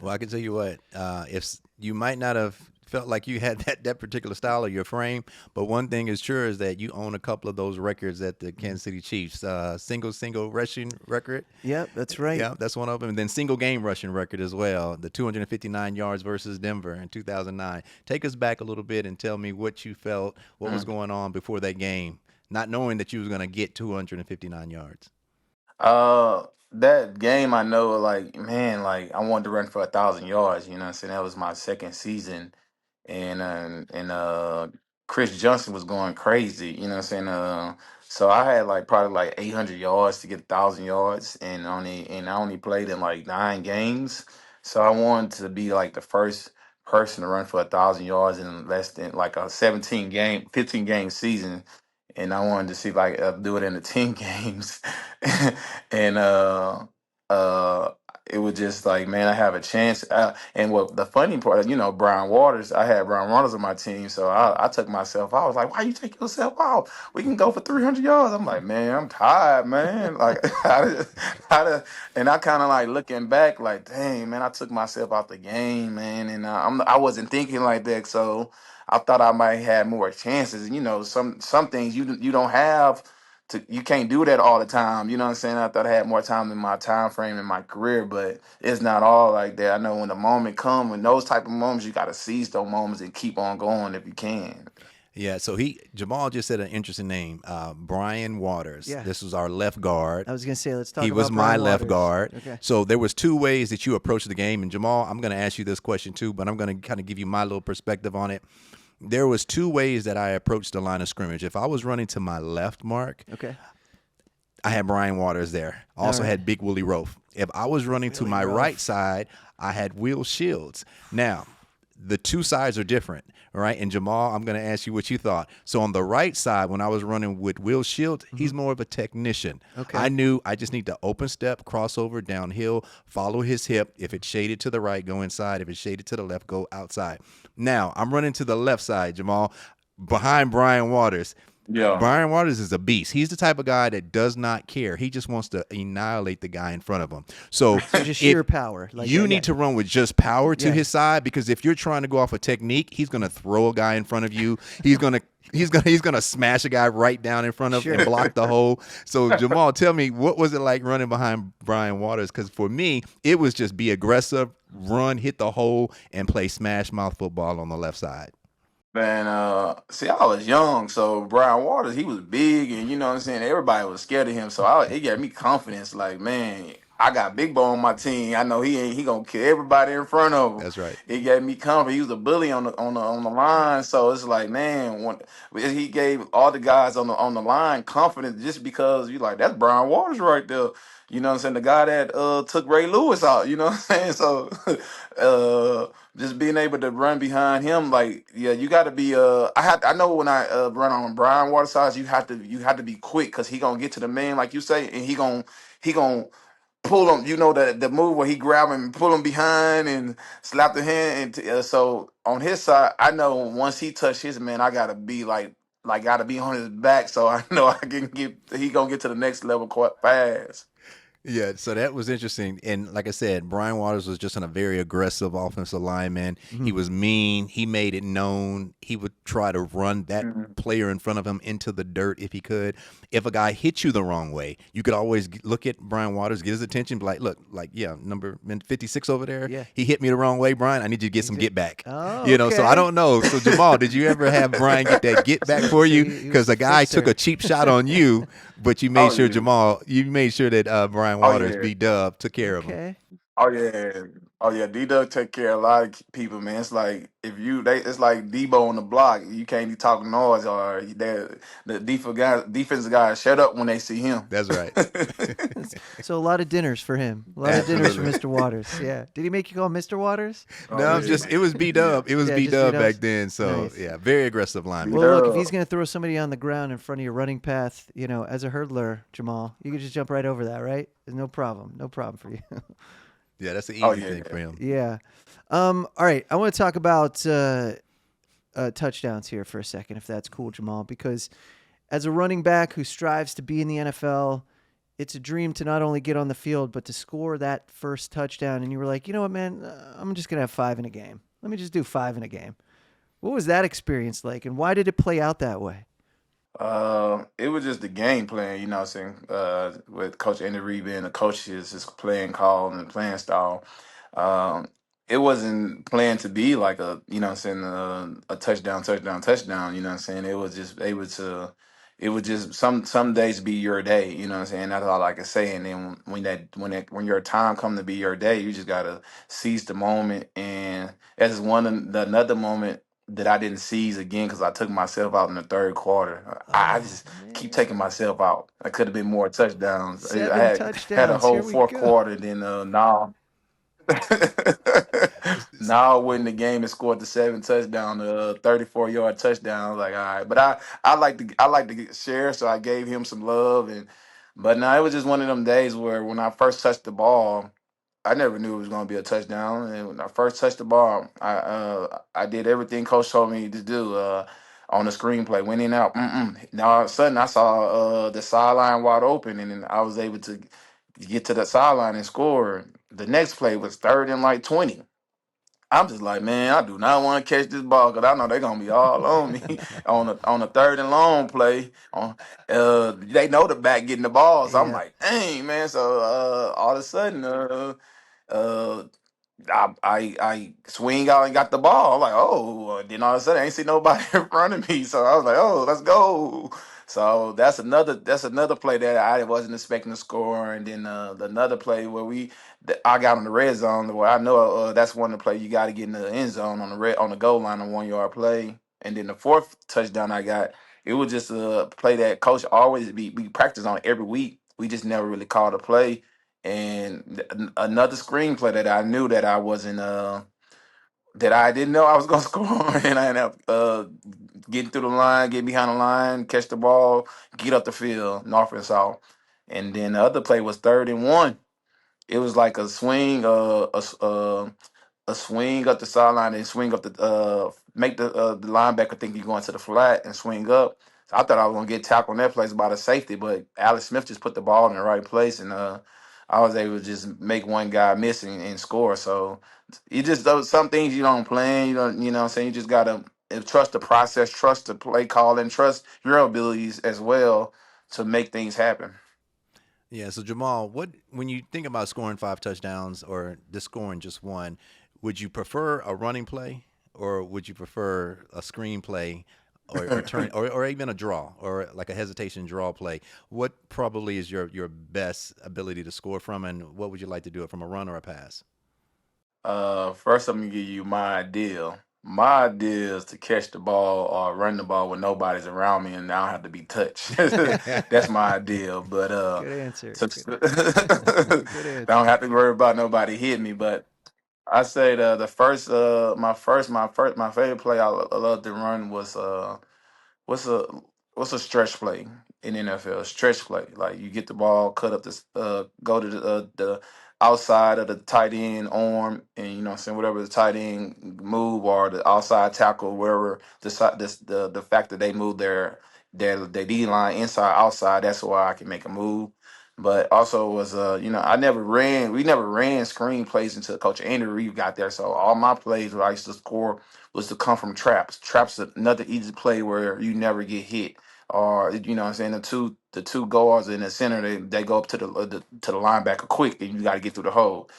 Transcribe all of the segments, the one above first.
Well, I can tell you what, if you might not have felt like you had that particular style of your frame, but one thing is sure is that you own a couple of those records at the Kansas City Chiefs. Single rushing record. Yep, that's right. Yeah, that's one of them. And then single game rushing record as well. The 259 yards versus Denver in 2009. Take us back a little bit and tell me what you felt, what was Mm. going on before that game, not knowing that you was going to get 259 yards. That game, I know, like man, like I wanted to run for 1,000 yards. You know what I'm saying? That was my second season, and Chris Johnson was going crazy. You know what I'm saying? So I had like probably like 800 yards to get 1,000 yards, and I only played in like 9 games. So I wanted to be like the first person to run for 1,000 yards in less than like a 15 game season, and I wanted to see if I could do it in the 10 games. and uh it was just like, man, I have a chance. And what the funny part, Brian Waters, I had Brian Waters on my team, so I took myself out. I was like, why you take yourself out? We can go for 300 yards. I'm like, man, I'm tired, man. Like, and I kind of like looking back, like, dang, man, I took myself out the game, man, and I wasn't thinking like that, so I thought I might have more chances. Some things you don't have you can't do that all the time. You know what I'm saying? I thought I had more time in my time frame in my career, but it's not all like that. I know when the moment come, when those type of moments, you gotta seize those moments and keep on going if you can. Yeah, so Jamal just said an interesting name, Brian Waters. Yeah. This was our left guard. I was gonna say, let's talk He was about my Brian left Waters. guard. Okay. So there was two ways that you approached the game. And Jamal, I'm going to ask you this question too, but I'm going to kind of give you my little perspective on it. There was two ways that I approached the line of scrimmage. If I was running to my left, Mark, Okay. I had Brian Waters there. Also right. had Big Willie Roaf. If I was running to Willie my Roaf. right side, I had Will Shields. Now, the two sides are different, right? And Jamal, I'm going to ask you what you thought. So on the right side, when I was running with Will Shields, he's more of a technician. Okay. I knew I just need to open step, crossover, downhill, follow his hip. If it's shaded to the right, go inside. If it's shaded to the left, go outside. Now, I'm running to the left side, Jamal, behind Brian Waters. Yeah. Brian Waters is a beast. He's the type of guy that does not care. He just wants to annihilate the guy in front of him. So So just if sheer power. Like you yeah. need to run with just power to Yeah. his side, because if you're trying to go off a technique, he's going to throw a guy in front of you. He's gonna smash a guy right down in front of Sure. and block the hole. So Jamal, tell me, what was it like running behind Brian Waters? Because for me, it was just be aggressive, run, hit the hole, and play smash mouth football on the left side. Man, see, I was young, so Brian Waters, he was big, and you know what I'm saying. Everybody was scared of him, so it gave me confidence. Like, man, I got Big Bo on my team. I know he gonna kill everybody in front of him. That's right. It gave me confidence. He was a bully on the line, so it's like, man, he gave all the guys on the line confidence just because you like that's Brian Waters right there. You know what I'm saying? The guy that took Ray Lewis out. You know what I'm saying? So. Just being able to run behind him, like yeah, you got to be. I know when I run on Brian Waterside, you have to be quick because he gonna get to the man like you say, and he gonna pull him. You know the move where he grab him and pull him behind and slap the hand. And so on his side, I know once he touch his man, I gotta be like gotta be on his back, so I know I can get. He gonna get to the next level quite fast. Yeah, so that was interesting. And like I said, Brian Waters was just a very aggressive offensive lineman. He was mean. He made it known. He would try to run that Mhm. player in front of him into the dirt if he could. If a guy hit you the wrong way, you could always look at Brian Waters, get his attention, be like, look, like, yeah, number 56 over there. Yeah. He hit me the wrong way, Brian. I need you to get some get back. Oh, So I okay. don't know. So Jamal, did you ever have Brian get that get back for you? he was Because a a guy fixer. took a cheap shot on you, but you made Oh sure yeah. that Brian Oh Waters, yeah. B Dub, took care of him. Okay. Oh yeah, oh yeah. D Duck take care of a lot of people, man. It's like it's like Debo on the block. You can't be talking noise, or the defensive guys shut up when they see him. That's right. So a lot of dinners for him. A lot of dinners for Absolutely. Mr. Waters. Yeah. Did he make you call Mr. Waters? Oh No, I'm yeah, just it was B Dub. It was Yeah, B just Dub B-dubs. back then. So Nice. yeah, very aggressive lineman. Well, look, if Yeah. he's going to throw somebody on the ground in front of your running path, as a hurdler, Jamal, you can just jump right over that, right? There's no problem. No problem for you. Yeah, that's an easy Oh yeah. thing for him. Yeah. All right. I want to talk about touchdowns here for a second, if that's cool, Jamal, because as a running back who strives to be in the NFL, it's a dream to not only get on the field but to score that first touchdown, and you were like, you know what, man, I'm just gonna have 5 in a game. Let me just do 5 in a game. What was that experience like, and why did it play out that way? It was just the game plan, you know what I'm saying? With Coach Andy Reid being the coach, his playing call and playing style. Um, it wasn't planned to be like a, you know what I'm saying, a touchdown, touchdown, touchdown, you know what I'm saying? It was just able to, it was just some days be your day, you know what I'm saying? That's all I can say. And then when your time come to be your day, you just gotta seize the moment. And that's another moment that I didn't seize again because I took myself out in the third quarter. I Oh just keep taking man, myself out. I could have been more touchdowns. I 7 had a touchdowns. whole Here we fourth go. quarter. Then now, now I win the game and scored the 7 touchdown, 34-yard touchdown. Like all right, but I like to share, so I gave him some love and. But no, it was just one of them days where when I first touched the ball. I never knew it was going to be a touchdown. And when I first touched the ball, I did everything Coach told me to do on the screenplay. Went in out. Mm-mm. Now all of a sudden, I saw the sideline wide open, and then I was able to get to the sideline and score. The next play was third and like 20. I'm just like, man, I do not want to catch this ball because I know they're gonna be all on me on the third and long play. They know the back getting the ball, so I'm Yeah. like, dang, man. So all of a sudden, uh, I swing out and got the ball. I'm like, oh, then all of a sudden I ain't see nobody in front of me. So I was like, oh, let's go. So that's another play that I wasn't expecting to score. And then another play where I got on the red zone where I know that's one of the play you got to get in the end zone on the goal line on 1 yard play. And then the fourth touchdown I got, it was just a play that coach always we practice on every week. We just never really called a play and another screenplay that I knew that I wasn't that I didn't know I was gonna score and I ended up getting through the line, get behind the line, catch the ball, get up the field, north and south. And then the other play was third and one. It was like a swing, a swing up the sideline and swing up make the linebacker think you're going to the flat and swing up. So I thought I was gonna get tackled on that place by the safety, but Alex Smith just put the ball in the right place and I was able to just make one guy miss and score. So you just those some things you don't plan, you know what I'm saying? You just gotta trust the process, trust the play call, and trust your abilities as well to make things happen. Yeah. So Jamal, what when you think about scoring 5 touchdowns or just scoring just one, would you prefer a running play or would you prefer a screenplay or turn or even a draw or like a hesitation draw play? What probably is your best ability to score from, and what would you like to do it from a run or a pass? First, I'm gonna give you my ideal. My idea is to catch the ball or run the ball when nobody's around me and I don't have to be touched. That's my ideal. But Good answer. so, Good. I Good don't answer. have to worry about nobody hitting me. But I say the first my favorite play I love to run was what's a what's a stretch play in NFL? Stretch play, like you get the ball, cut up this, go to the outside of the tight end arm, and you know what I'm saying whatever the tight end move or the outside tackle, wherever the fact that they move their D line inside outside, that's why I can make a move. But also was we never ran screen plays until Coach Andy Reid got there. So all my plays where I used to score was to come from traps. Traps are another easy play where you never get hit. Or you know what I'm saying, the two guards in the center they go up to the linebacker quick and you gotta get through the hole.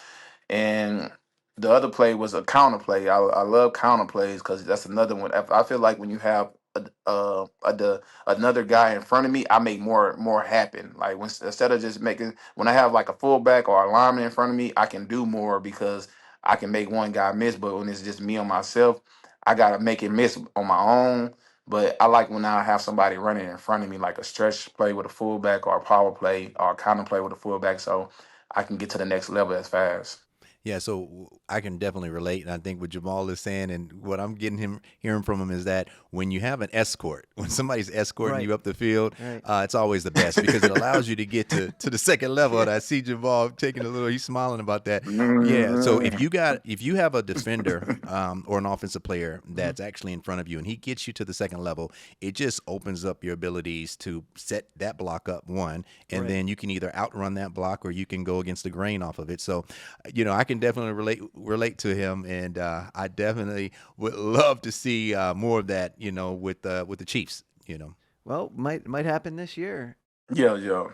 And the other play was a counter play. I love counter plays because that's another one. I feel like when you have another guy in front of me, I make more happen. Like instead of just making when I have like a fullback or a lineman in front of me, I can do more because I can make one guy miss. But when it's just me on myself, I gotta make it miss on my own. But I like when I have somebody running in front of me, like a stretch play with a fullback or a power play or a counter play with a fullback, so I can get to the next level as fast. Yeah, so I can definitely relate, and I think what Jamaal is saying, and what I'm hearing from him is that when you have an escort, when somebody's escorting Right. you up the field, Right. it's always the best because it allows you to get to the second level. And I see Jamaal taking a little, he's smiling about that. Yeah. So if you have a defender or an offensive player that's actually in front of you, and he gets you to the second level, it just opens up your abilities to set that block up one, and Right. then you can either outrun that block or you can go against the grain off of it. So, I can definitely relate to him, and I definitely would love to see more of that. With the Chiefs. Well, might happen this year. Yeah.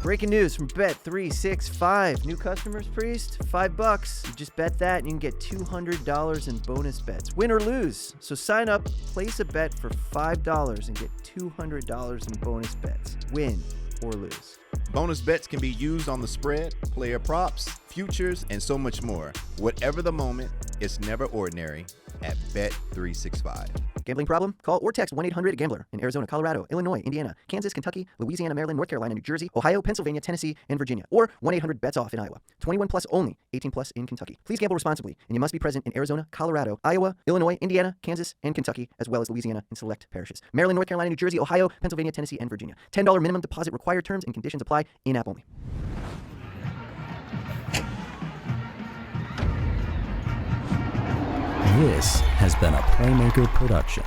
Breaking news from Bet365. New customers, Priest, $5. You just bet that and you can get $200 in bonus bets, win or lose. So sign up, place a bet for $5 and get $200 in bonus bets, win or lose. Bonus bets can be used on the spread, player props, futures, and so much more. Whatever the moment, it's never ordinary at Bet365. Gambling problem? Call or text 1-800-GAMBLER in Arizona, Colorado, Illinois, Indiana, Kansas, Kentucky, Louisiana, Maryland, North Carolina, New Jersey, Ohio, Pennsylvania, Tennessee, and Virginia. Or 1-800-BETS-OFF in Iowa. 21 plus only. 18 plus in Kentucky. Please gamble responsibly, and you must be present in Arizona, Colorado, Iowa, Illinois, Indiana, Kansas, and Kentucky, as well as Louisiana and select parishes. Maryland, North Carolina, New Jersey, Ohio, Pennsylvania, Tennessee, and Virginia. $10 minimum deposit required. Terms and conditions apply. In-app only. This has been a Playmaker production.